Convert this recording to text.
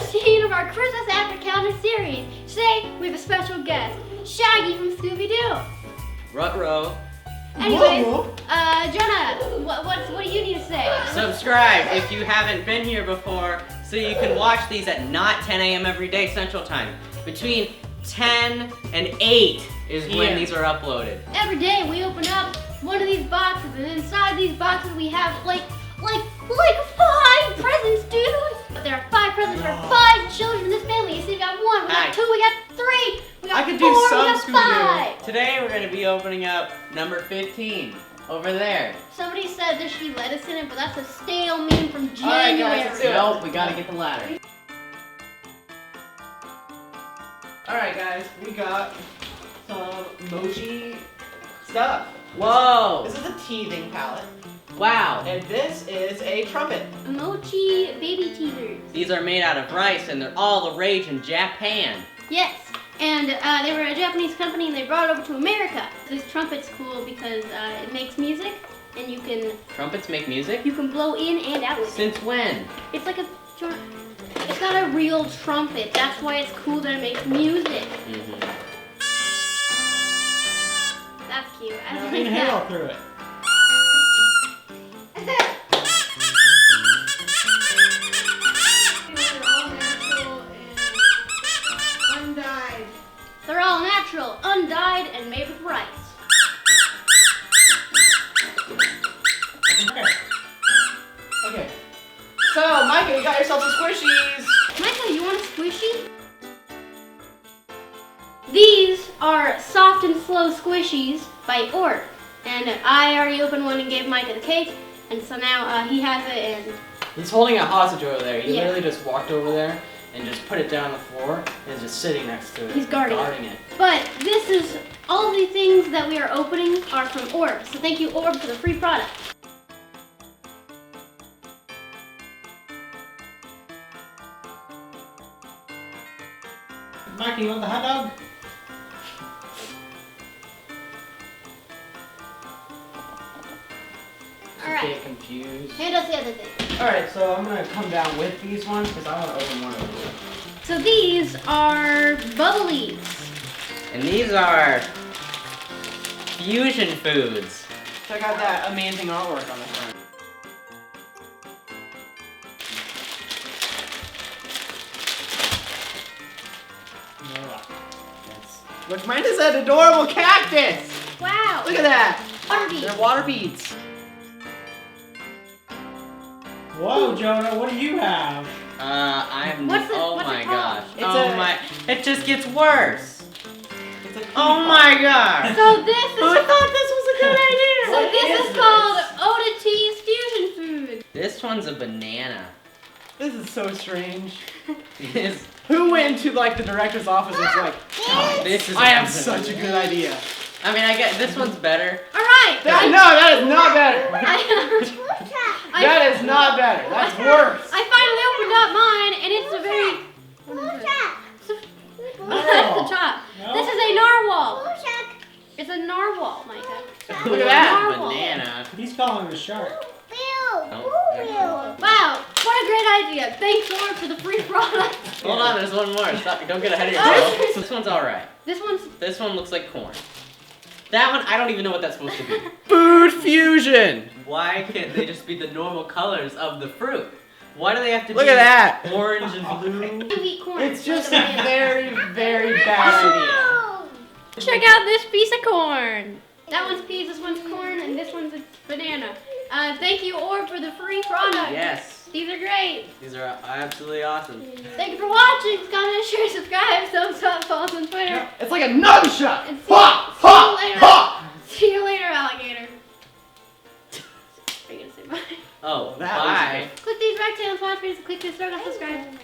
scene of our Christmas after calendar series. Today, we have a special guest, Shaggy from Scooby-Doo. Ruh-roh. Anyways, Jonah, what do you need to say? Subscribe if you haven't been here before so you can watch these at not 10 a.m. every day Central Time. Between 10 and 8 is when these are uploaded. Every day we open up one of these boxes, and inside these boxes we have like 5 presents, dude. But there are 5 presents for 5 children in this family. You see, we got 1, we got 2, we got 3, we got 4, we got 5. Today we're gonna be opening up number 15 over there. Somebody said there should be lettuce in it, but that's a stale meme from January. Alright guys, let's do it. Nope, we gotta get the ladder. Alright guys, we got some Mochi stuff. Whoa! This is a teething palette. Wow. And this is a trumpet. Mochi baby teethers. These are made out of rice and they're all the rage in Japan. Yes, and they were a Japanese company and they brought it over to America. This trumpet's cool because it makes music and you can... Trumpets make music? You can blow in and out with it. Since when? It's like a... It's not a real trumpet. That's why it's cool that it makes music. That's cute. I like inhale that. through it. They're all natural, undyed, and made with rice. Okay. So, Micah, you got yourself some squishies. Micah, you want a squishy? These are soft and slow squishies by Orb. And I already opened one and gave Micah the cake. And so now he has it and... He's holding a hostage over there. He Yeah. literally just walked over there and just put it down on the floor and is just sitting next to it. He's guarding it. But this is, all the things that we are opening are from Orb. So thank you, Orb, for the free product. Mikey, you want the hot dog? Alright, Get confused. hand us the other thing. Alright, so I'm gonna come down with these ones because I want to open one over here. So these are bubblies. And these are fusion foods. Check out that amazing artwork on the front. Look, mine is an adorable cactus! Wow. Look at that! Water beads. They're water beads. Whoa, Jonah, what do you have? Oh my gosh. It's it just gets worse. It's a Oh my gosh. So this is... I thought this was a good idea! So What this is called Odditeez fusion food. This one's a banana. This is so strange. This Who went to like the director's office and was like, is I have such a good idea. I mean, I get this one's better. Alright. No, that is not better. That is not better. That's worse. I finally opened up mine and it's a very... That's the top. No. This is a narwhal. It's a narwhal, Micah. Look at that. Narwhal. Banana. He's calling it a shark. Wow, what a great idea. Thanks, Orb, for the free product. Hold on, there's one more. Stop, don't get ahead of yourself. This one's alright. This one looks like corn. That one, I don't even know what that's supposed to be. Food fusion. Why can't they just be the normal colors of the fruit? Why do they have to Look be at that. orange and blue? You eat corn. It's just a very, very bad idea. Check out this piece of corn. That one's peas, this one's corn, and this one's a banana. Thank you, Orb, for the free product. Yes. These are great. These are absolutely awesome. Thank you for watching. Comment, share, subscribe, thumbs up, follow us on Twitter. It's like a nunchuck. And see you later, alligator. Are you gonna say bye? Oh, That was bye. Click these rectangles, watch videos, click this, subscribe.